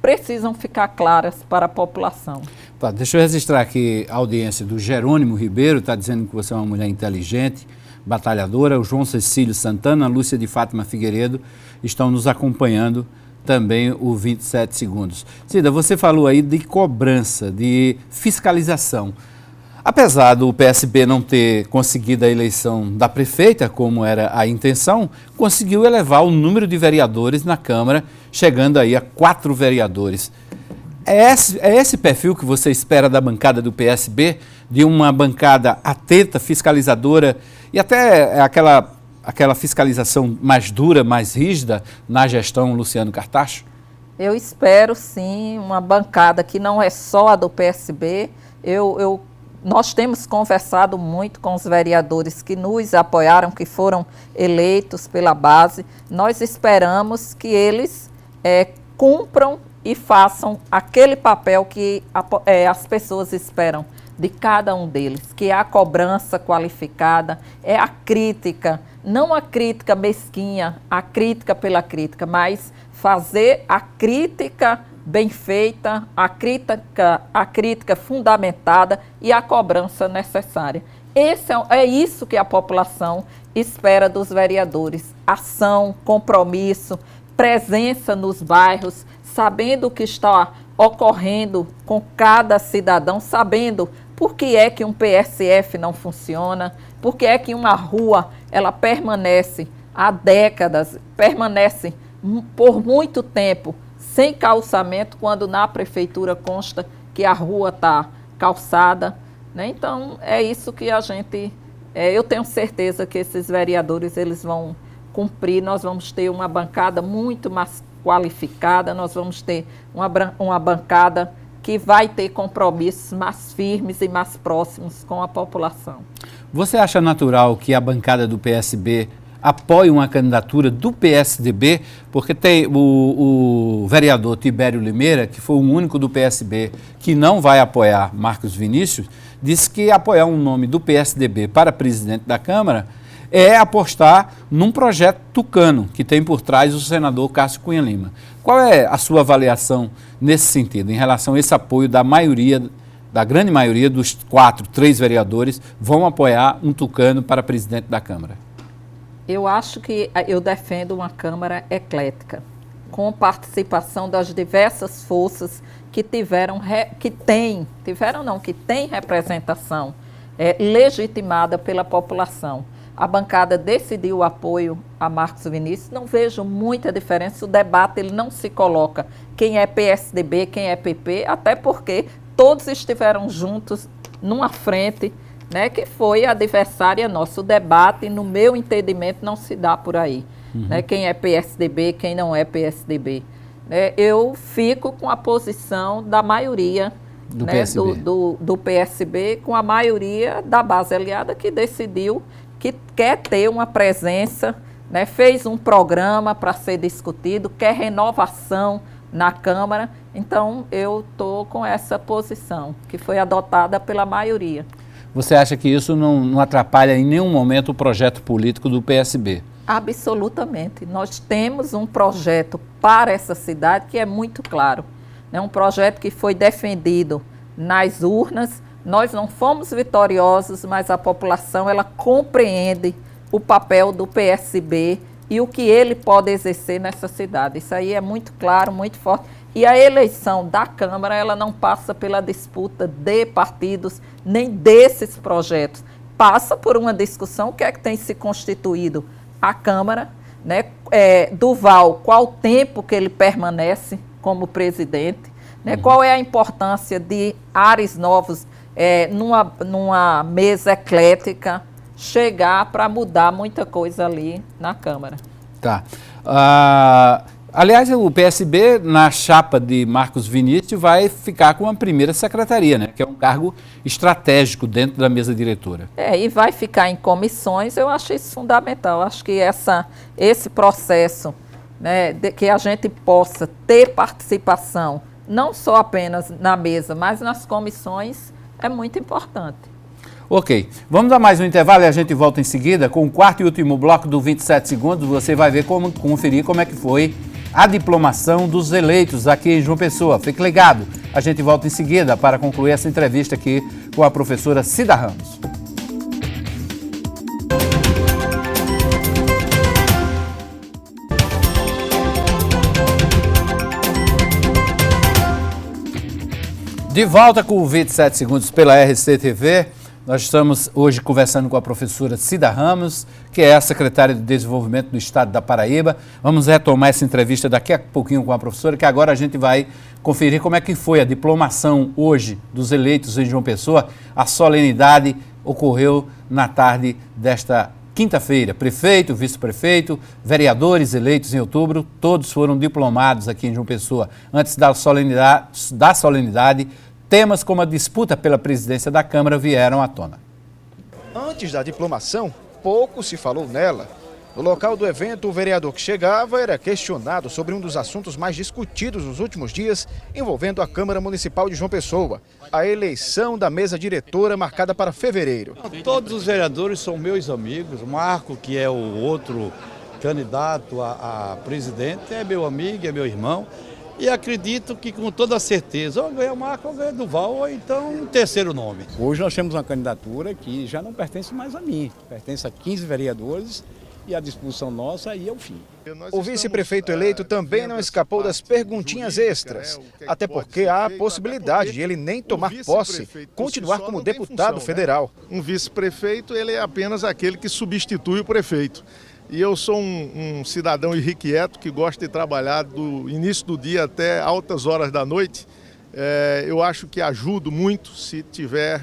S2: precisam ficar claras para a população.
S1: Tá, deixa eu registrar aqui a audiência do Jerônimo Ribeiro, está dizendo que você é uma mulher inteligente, batalhadora. O João Cecílio Santana, a Lúcia de Fátima Figueiredo estão nos acompanhando também o 27 segundos. Cida, você falou aí de cobrança, de fiscalização. Apesar do PSB não ter conseguido a eleição da prefeita, como era a intenção, conseguiu elevar o número de vereadores na Câmara, chegando aí a 4 vereadores. É esse perfil que você espera da bancada do PSB, de uma bancada atenta, fiscalizadora, e até aquela fiscalização mais dura, mais rígida na gestão Luciano Cartacho?
S2: Eu espero, sim, uma bancada que não é só a do PSB. Nós temos conversado muito com os vereadores que nos apoiaram, que foram eleitos pela base. Nós esperamos que eles cumpram e façam aquele papel que as pessoas esperam de cada um deles, que é a cobrança qualificada, é a crítica, não a crítica mesquinha, a crítica pela crítica, mas fazer a crítica bem feita, a crítica fundamentada e a cobrança necessária. É isso que a população espera dos vereadores. Ação, compromisso, presença nos bairros, sabendo o que está ocorrendo com cada cidadão, sabendo por que é que um PSF não funciona, por que é que uma rua ela permanece há décadas, permanece por muito tempo sem calçamento, quando na prefeitura consta que a rua está calçada, né? Então, é isso que a gente... eu tenho certeza que esses vereadores eles vão cumprir. Nós vamos ter uma bancada muito mais qualificada, nós vamos ter uma bancada que vai ter compromissos mais firmes e mais próximos com a população.
S1: Você acha natural que a bancada do PSB apoie uma candidatura do PSDB? Porque tem o vereador Tibério Limeira, que foi o único do PSB que não vai apoiar Marcos Vinícius, disse que apoiar um nome do PSDB para presidente da Câmara é apostar num projeto tucano, que tem por trás o senador Cássio Cunha Lima. Qual é a sua avaliação nesse sentido, em relação a esse apoio da maioria, da grande maioria dos 3 vereadores vão apoiar um tucano para presidente da Câmara?
S2: Eu acho que eu defendo uma Câmara eclética, com participação das diversas forças que têm representação legitimada pela população. A bancada decidiu o apoio a Marcos Vinícius. Não vejo muita diferença. O debate ele não se coloca quem é PSDB, quem é PP, até porque todos estiveram juntos numa frente, né, que foi adversária nossa. O debate, no meu entendimento, não se dá por aí. Né, quem é PSDB, quem não é PSDB. Eu fico com a posição da maioria do, né, PSB. Do PSB, com a maioria da base aliada que decidiu que quer ter uma presença, né, fez um programa para ser discutido, quer renovação na Câmara. Então, eu estou com essa posição, que foi adotada pela maioria.
S1: Você acha que isso não atrapalha em nenhum momento o projeto político do PSB?
S2: Absolutamente. Nós temos um projeto para essa cidade que é muito claro. É um projeto que foi defendido nas urnas. Nós não fomos vitoriosos, mas a população ela compreende o papel do PSB e o que ele pode exercer nessa cidade. Isso aí é muito claro, muito forte. E a eleição da Câmara ela não passa pela disputa de partidos, nem desses projetos. Passa por uma discussão, o que é que tem se constituído a Câmara, né? Duval, qual o tempo que ele permanece como presidente, né? Qual é a importância de ares novos numa mesa eclética chegar para mudar muita coisa ali na Câmara.
S1: Tá. Aliás, o PSB, na chapa de Marcos Vinícius, vai ficar com a primeira secretaria, né? Que é um cargo estratégico dentro da mesa diretora.
S2: E vai ficar em comissões. Eu acho isso fundamental. Acho que esse processo, né, de que a gente possa ter participação, não só apenas na mesa, mas nas comissões, é muito importante.
S1: Ok, vamos dar mais um intervalo e a gente volta em seguida com o quarto e último bloco do 27 segundos. Você vai ver conferir como é que foi a diplomação dos eleitos aqui em João Pessoa. Fique ligado, a gente volta em seguida para concluir essa entrevista aqui com a professora Cida Ramos. De volta com o 27 segundos pela RCTV. Nós estamos hoje conversando com a professora Cida Ramos, que é a secretária de Desenvolvimento do Estado da Paraíba. Vamos retomar essa entrevista daqui a pouquinho com a professora, que agora a gente vai conferir como é que foi a diplomação hoje dos eleitos em João Pessoa. A solenidade ocorreu na tarde desta quinta-feira. Prefeito, vice-prefeito, vereadores eleitos em outubro, todos foram diplomados aqui em João Pessoa. Antes da solenidade, temas como a disputa pela presidência da Câmara vieram à tona.
S9: Antes da diplomação, pouco se falou nela. No local do evento, o vereador que chegava era questionado sobre um dos assuntos mais discutidos nos últimos dias, envolvendo a Câmara Municipal de João Pessoa, a eleição da mesa diretora marcada para fevereiro.
S10: Todos os vereadores são meus amigos. Marco, que é o outro candidato a presidente, é meu amigo, é meu irmão. E acredito que com toda certeza, ou ganha o Marco, ou ganha Duval, ou então um terceiro nome.
S11: Hoje nós temos uma candidatura que já não pertence mais a mim, pertence a 15 vereadores e a disposição nossa aí é o fim.
S9: O vice-prefeito eleito também não escapou das perguntinhas extras, até porque há a possibilidade de ele nem tomar posse, continuar como deputado federal.
S12: Um vice-prefeito, ele é apenas aquele que substitui o prefeito. E eu sou um cidadão irrequieto que gosta de trabalhar do início do dia até altas horas da noite. Eu acho que ajudo muito se tiver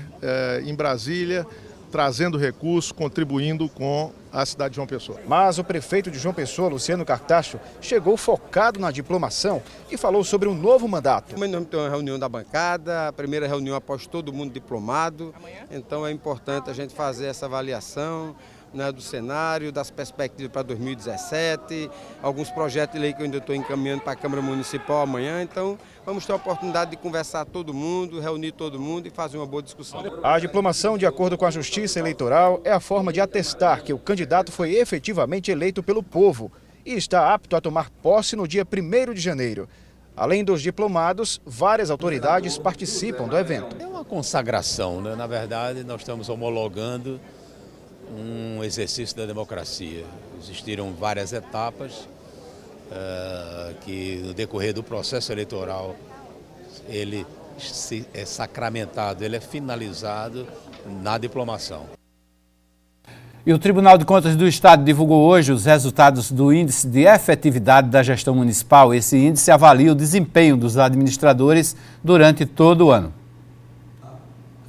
S12: em Brasília trazendo recursos, contribuindo com a cidade de João Pessoa.
S9: Mas o prefeito de João Pessoa, Luciano Cartacho, chegou focado na diplomação e falou sobre um novo mandato.
S13: Nós vamos ter uma reunião da bancada, a primeira reunião após todo mundo diplomado, então é importante a gente fazer essa avaliação, né, do cenário, das perspectivas para 2017, alguns projetos de lei que eu ainda estou encaminhando para a Câmara Municipal amanhã, então vamos ter a oportunidade de conversar todo mundo, reunir todo mundo e fazer uma boa discussão.
S9: A diplomação, de acordo com a Justiça Eleitoral, é a forma de atestar que o candidato foi efetivamente eleito pelo povo e está apto a tomar posse no dia 1º de janeiro. Além dos diplomados, várias autoridades participam do evento.
S14: É uma consagração, né? Na verdade, nós estamos homologando um exercício da democracia. Existiram várias etapas que no decorrer do processo eleitoral ele é sacramentado, ele é finalizado na diplomação.
S1: E o Tribunal de Contas do Estado divulgou hoje os resultados do Índice de Efetividade da Gestão Municipal. Esse índice avalia o desempenho dos administradores durante todo o ano.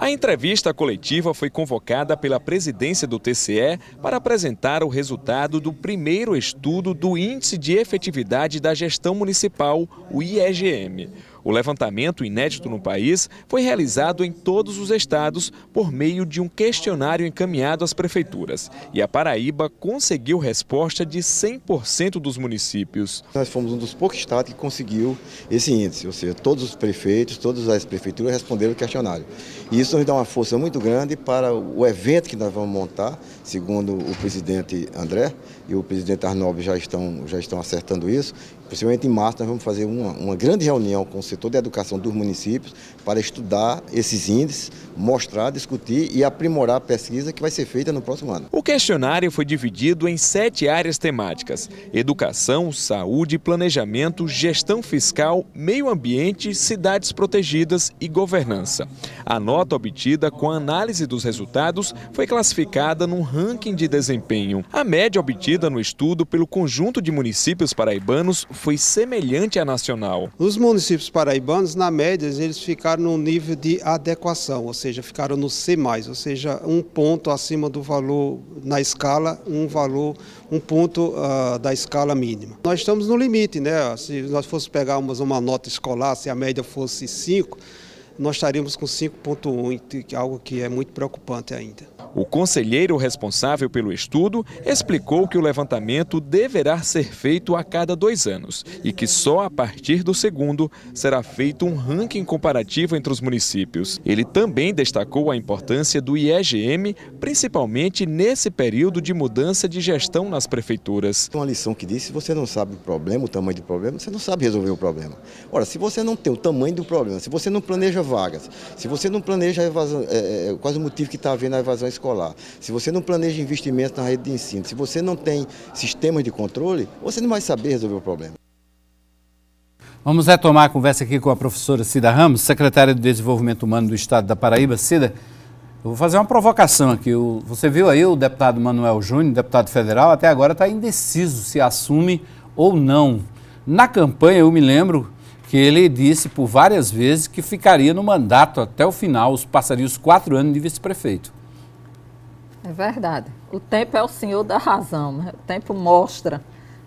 S15: A entrevista coletiva foi convocada pela presidência do TCE para apresentar o resultado do primeiro estudo do Índice de Efetividade da Gestão Municipal, o IEGM. O levantamento inédito no país foi realizado em todos os estados por meio de um questionário encaminhado às prefeituras. E a Paraíba conseguiu resposta de 100% dos municípios.
S16: Nós fomos um dos poucos estados que conseguiu esse índice, ou seja, todos os prefeitos, todas as prefeituras responderam o questionário. E isso nos dá uma força muito grande para o evento que nós vamos montar, segundo o presidente André e o presidente Arnaldo já estão acertando isso. Possivelmente em março nós vamos fazer uma grande reunião com o setor de educação dos municípios para estudar esses índices, mostrar, discutir e aprimorar a pesquisa que vai ser feita no próximo ano.
S15: O questionário foi dividido em 7 áreas temáticas: educação, saúde, planejamento, gestão fiscal, meio ambiente, cidades protegidas e governança. A nota obtida com a análise dos resultados foi classificada num ranking de desempenho. A média obtida no estudo pelo conjunto de municípios paraibanos foi semelhante à nacional.
S17: Os municípios paraibanos, na média, eles ficaram no nível de adequação, ou seja, ficaram no C+, ou seja, um ponto acima do valor na escala, um ponto da escala mínima. Nós estamos no limite, né? Se nós fôssemos pegarmos uma nota escolar, se a média fosse 5, nós estaríamos com 5,1, algo que é muito preocupante ainda.
S15: O conselheiro responsável pelo estudo explicou que o levantamento deverá ser feito a cada 2 anos e que só a partir do segundo será feito um ranking comparativo entre os municípios. Ele também destacou a importância do IEGM, principalmente nesse período de mudança de gestão nas prefeituras.
S16: Uma lição que diz: se você não sabe o problema, o tamanho do problema, você não sabe resolver o problema. Ora, se você não tem o tamanho do problema, se você não planeja vagas, se você não planeja a evasão, quais o motivo que está havendo a evasão escolar, se você não planeja investimento na rede de ensino, se você não tem sistemas de controle, você não vai saber resolver o problema.
S1: Vamos retomar a conversa aqui com a professora Cida Ramos, secretária de Desenvolvimento Humano do Estado da Paraíba. Cida, eu vou fazer uma provocação aqui. Você viu aí o deputado Manuel Júnior, deputado federal, até agora está indeciso se assume ou não. Na campanha, eu me lembro que ele disse por várias vezes que ficaria no mandato até o final, passaria os 4 anos de vice-prefeito.
S2: É verdade. O tempo é o senhor da razão, né? O tempo mostra,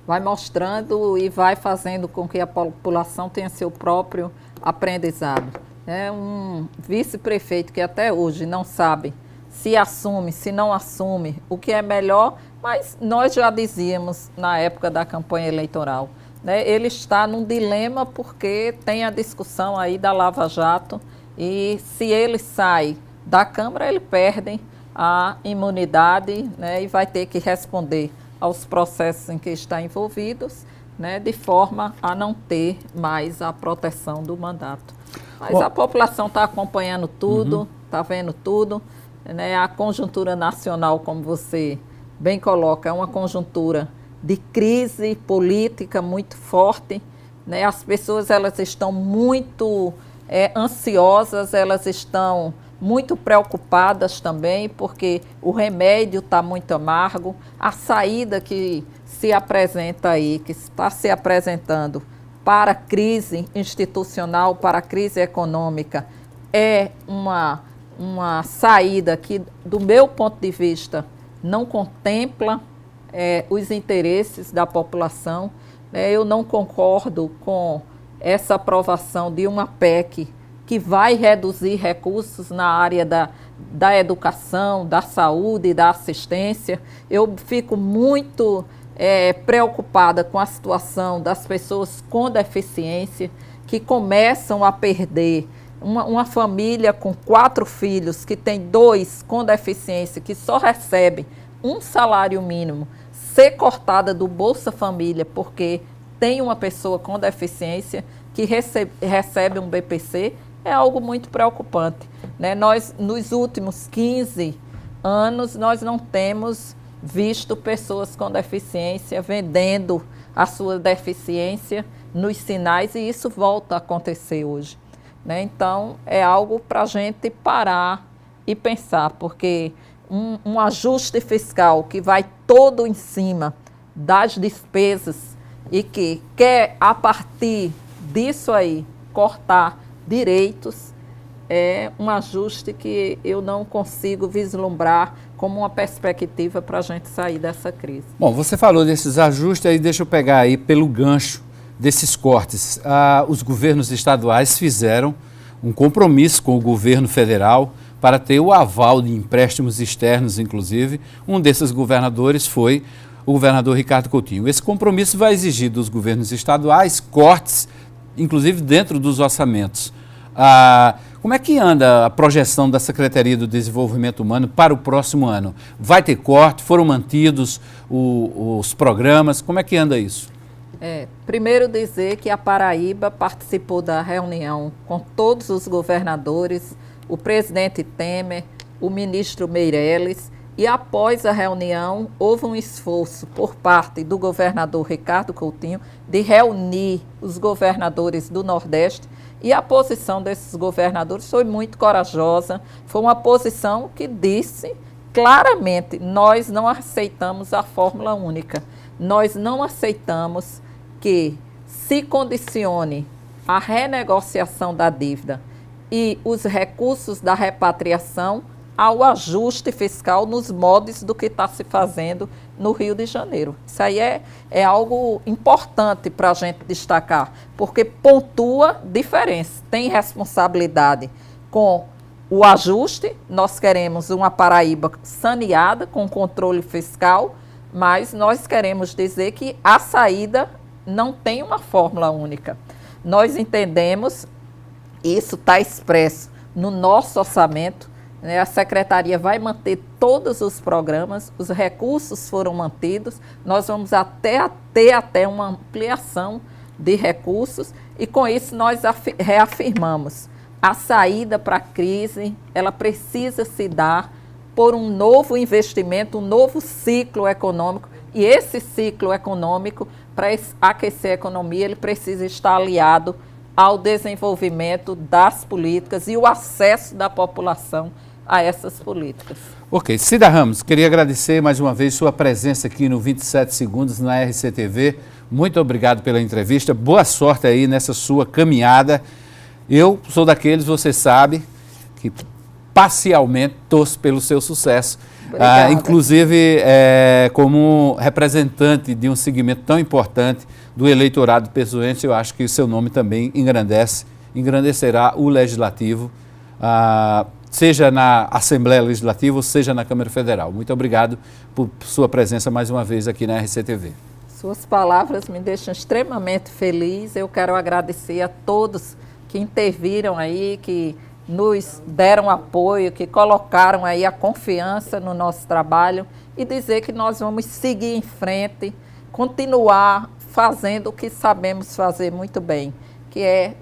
S2: vai mostrando e vai fazendo com que a população tenha seu próprio aprendizado. É um vice-prefeito que até hoje não sabe se assume, se não assume, o que é melhor, mas nós já dizíamos na época da campanha eleitoral, né? Ele está num dilema porque tem a discussão aí da Lava Jato e se ele sai da Câmara, ele perde a imunidade, né, e vai ter que responder aos processos em que está envolvidos, né, de forma a não ter mais a proteção do mandato. Mas a população está acompanhando tudo, está vendo tudo, né, a conjuntura nacional, como você bem coloca, é uma conjuntura de crise política muito forte, né, as pessoas elas estão muito ansiosas, elas estão muito preocupadas também, porque o remédio está muito amargo, a saída que se apresenta aí, que está se apresentando para a crise institucional, para a crise econômica, é uma uma saída que, do meu ponto de vista, não contempla os interesses da população. Eu não concordo com essa aprovação de uma PEC que vai reduzir recursos na área da educação, da saúde e da assistência. Eu fico muito preocupada com a situação das pessoas com deficiência que começam a perder. Uma família com 4 filhos, que tem 2 com deficiência, que só recebe um salário mínimo, ser cortada do Bolsa Família porque tem uma pessoa com deficiência que recebe um BPC, é algo muito preocupante. Nós, nos últimos 15 anos, nós não temos visto pessoas com deficiência vendendo a sua deficiência nos sinais, e isso volta a acontecer hoje. Então, é algo para a gente parar e pensar, porque um ajuste fiscal que vai todo em cima das despesas e que quer, a partir disso aí, cortar direitos, é um ajuste que eu não consigo vislumbrar como uma perspectiva para a gente sair dessa crise.
S1: Bom, você falou desses ajustes, aí deixa eu pegar aí pelo gancho desses cortes. Os governos estaduais fizeram um compromisso com o governo federal para ter o aval de empréstimos externos, inclusive. Um desses governadores foi o governador Ricardo Coutinho. Esse compromisso vai exigir dos governos estaduais cortes, inclusive dentro dos orçamentos. Como é que anda a projeção da Secretaria do Desenvolvimento Humano para o próximo ano? Vai ter corte? Foram mantidos os programas? Como é que anda isso?
S2: Primeiro dizer que a Paraíba participou da reunião com todos os governadores, o presidente Temer, o ministro Meirelles, e após a reunião houve um esforço por parte do governador Ricardo Coutinho de reunir os governadores do Nordeste, e a posição desses governadores foi muito corajosa. Foi uma posição que disse claramente: nós não aceitamos a fórmula única, nós não aceitamos que se condicione a renegociação da dívida e os recursos da repatriação ao ajuste fiscal nos moldes do que está se fazendo no Rio de Janeiro. Isso aí é algo importante para a gente destacar, porque pontua diferença. Tem responsabilidade com o ajuste, nós queremos uma Paraíba saneada, com controle fiscal, mas nós queremos dizer que a saída não tem uma fórmula única. Nós entendemos, isso está expresso no nosso orçamento, a Secretaria vai manter todos os programas, os recursos foram mantidos, nós vamos ter até uma ampliação de recursos, e com isso nós reafirmamos: a saída para a crise, ela precisa se dar por um novo investimento, um novo ciclo econômico, e esse ciclo econômico, para aquecer a economia, ele precisa estar aliado ao desenvolvimento das políticas e o acesso da população a essas políticas.
S1: Ok. Cida Ramos, queria agradecer mais uma vez sua presença aqui no 27 Segundos na RCTV. Muito obrigado pela entrevista. Boa sorte aí nessa sua caminhada. Eu sou daqueles, você sabe, que parcialmente torço pelo seu sucesso. Inclusive, como representante de um segmento tão importante do eleitorado pessoense, eu acho que o seu nome também engrandecerá o Legislativo, seja na Assembleia Legislativa ou seja na Câmara Federal. Muito obrigado por sua presença mais uma vez aqui na RCTV.
S2: Suas palavras me deixam extremamente feliz. Eu quero agradecer a todos que interviram aí, que nos deram apoio, que colocaram aí a confiança no nosso trabalho, e dizer que nós vamos seguir em frente, continuar fazendo o que sabemos fazer muito bem, que é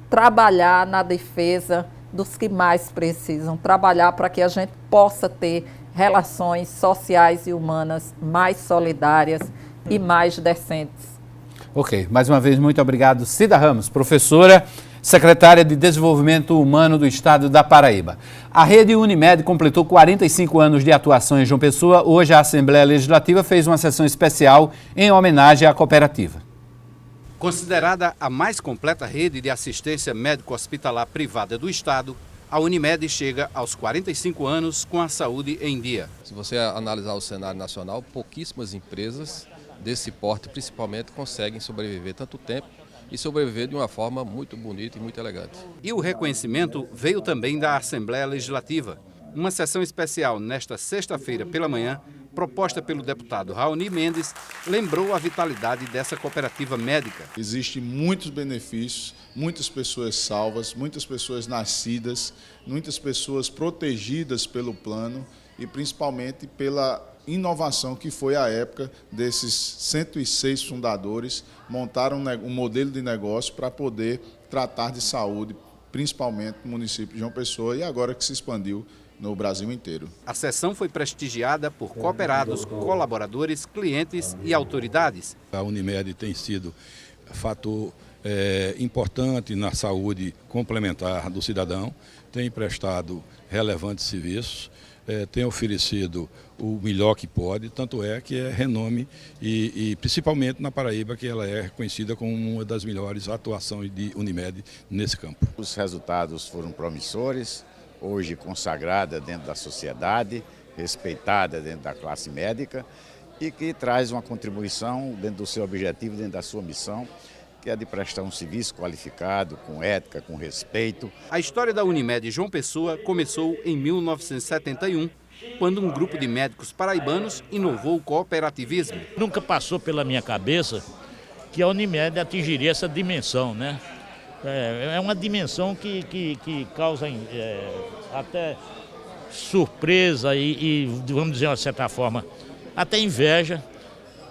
S2: trabalhar na defesa dos que mais precisam, trabalhar para que a gente possa ter relações sociais e humanas mais solidárias e mais decentes.
S1: Ok, mais uma vez, muito obrigado. Cida Ramos, professora, secretária de Desenvolvimento Humano do Estado da Paraíba. A Rede Unimed completou 45 anos de atuação em João Pessoa. Hoje a Assembleia Legislativa fez uma sessão especial em homenagem à cooperativa.
S18: Considerada a mais completa rede de assistência médico-hospitalar privada do Estado,
S1: a Unimed chega aos 45 anos com a saúde em dia.
S18: Se você analisar o cenário nacional, pouquíssimas empresas desse porte, principalmente, conseguem sobreviver tanto tempo e sobreviver de uma forma muito bonita e muito elegante.
S1: E o reconhecimento veio também da Assembleia Legislativa. Uma sessão especial nesta sexta-feira pela manhã, proposta pelo deputado Raoni Mendes, lembrou a vitalidade dessa cooperativa médica.
S19: Existem muitos benefícios, muitas pessoas salvas, muitas pessoas nascidas, muitas pessoas protegidas pelo plano e principalmente pela inovação que foi a época desses 106 fundadores montaram um modelo de negócio para poder tratar de saúde, principalmente no município de João Pessoa e agora que se expandiu no Brasil inteiro.
S1: A sessão foi prestigiada por cooperados, colaboradores, clientes e autoridades.
S20: A Unimed tem sido fator importante na saúde complementar do cidadão, tem prestado relevantes serviços, tem oferecido o melhor que pode, tanto é que é renome e principalmente na Paraíba, que ela é reconhecida como uma das melhores atuações de Unimed nesse campo.
S21: Os resultados foram promissores, hoje consagrada dentro da sociedade, respeitada dentro da classe médica e que traz uma contribuição dentro do seu objetivo, dentro da sua missão, que é de prestar um serviço qualificado, com ética, com respeito.
S1: A história da Unimed João Pessoa começou em 1971, quando um grupo de médicos paraibanos inovou o cooperativismo.
S22: Nunca passou pela minha cabeça que a Unimed atingiria essa dimensão, né? É uma dimensão que causa até surpresa e, vamos dizer de uma certa forma, até inveja,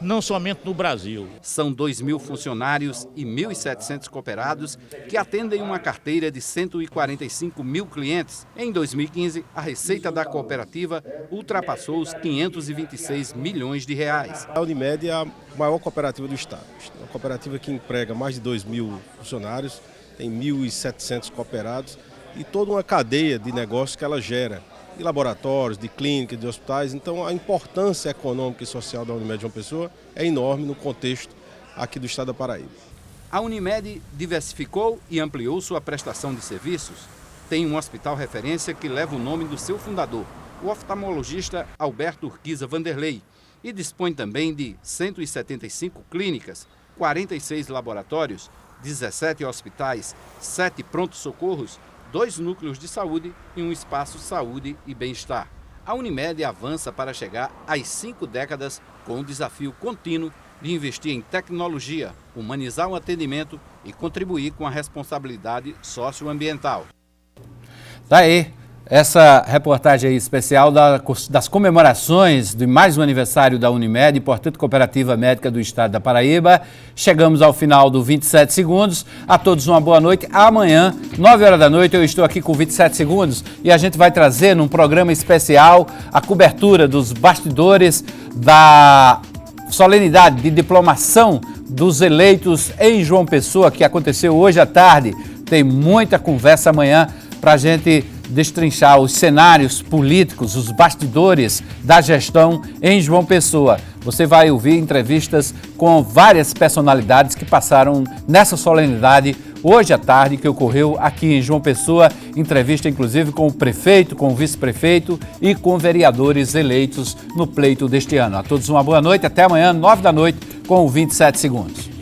S22: não somente no Brasil.
S1: São 2.000 funcionários e 1.700 cooperados que atendem uma carteira de 145 mil clientes. Em 2015, a receita da cooperativa ultrapassou os 526 milhões de reais.
S23: A Unimed é a maior cooperativa do estado. É uma cooperativa que emprega mais de 2.000 funcionários, tem 1.700 cooperados e toda uma cadeia de negócios que ela gera, de laboratórios, de clínicas, de hospitais. Então a importância econômica e social da Unimed João Pessoa é enorme no contexto aqui do estado da Paraíba.
S1: A Unimed diversificou e ampliou sua prestação de serviços. Tem um hospital referência que leva o nome do seu fundador, o oftalmologista Alberto Urquiza Vanderlei, e dispõe também de 175 clínicas, 46 laboratórios, 17 hospitais, 7 prontos-socorros, 2 núcleos de saúde e um espaço saúde e bem-estar. A Unimed avança para chegar às 5 décadas com o desafio contínuo de investir em tecnologia, humanizar o atendimento e contribuir com a responsabilidade socioambiental. Tá aí. Essa reportagem aí especial das comemorações de mais um aniversário da Unimed, importante cooperativa médica do estado da Paraíba. Chegamos ao final do 27 segundos. A todos uma boa noite. Amanhã, 9 horas da noite, eu estou aqui com 27 segundos e a gente vai trazer num programa especial a cobertura dos bastidores da solenidade de diplomação dos eleitos em João Pessoa, que aconteceu hoje à tarde. Tem muita conversa amanhã para a gente destrinchar os cenários políticos, os bastidores da gestão em João Pessoa. Você vai ouvir entrevistas com várias personalidades que passaram nessa solenidade hoje à tarde, que ocorreu aqui em João Pessoa. Entrevista, inclusive, com o prefeito, com o vice-prefeito e com vereadores eleitos no pleito deste ano. A todos uma boa noite. Até amanhã, 9 da noite, com o 27 segundos.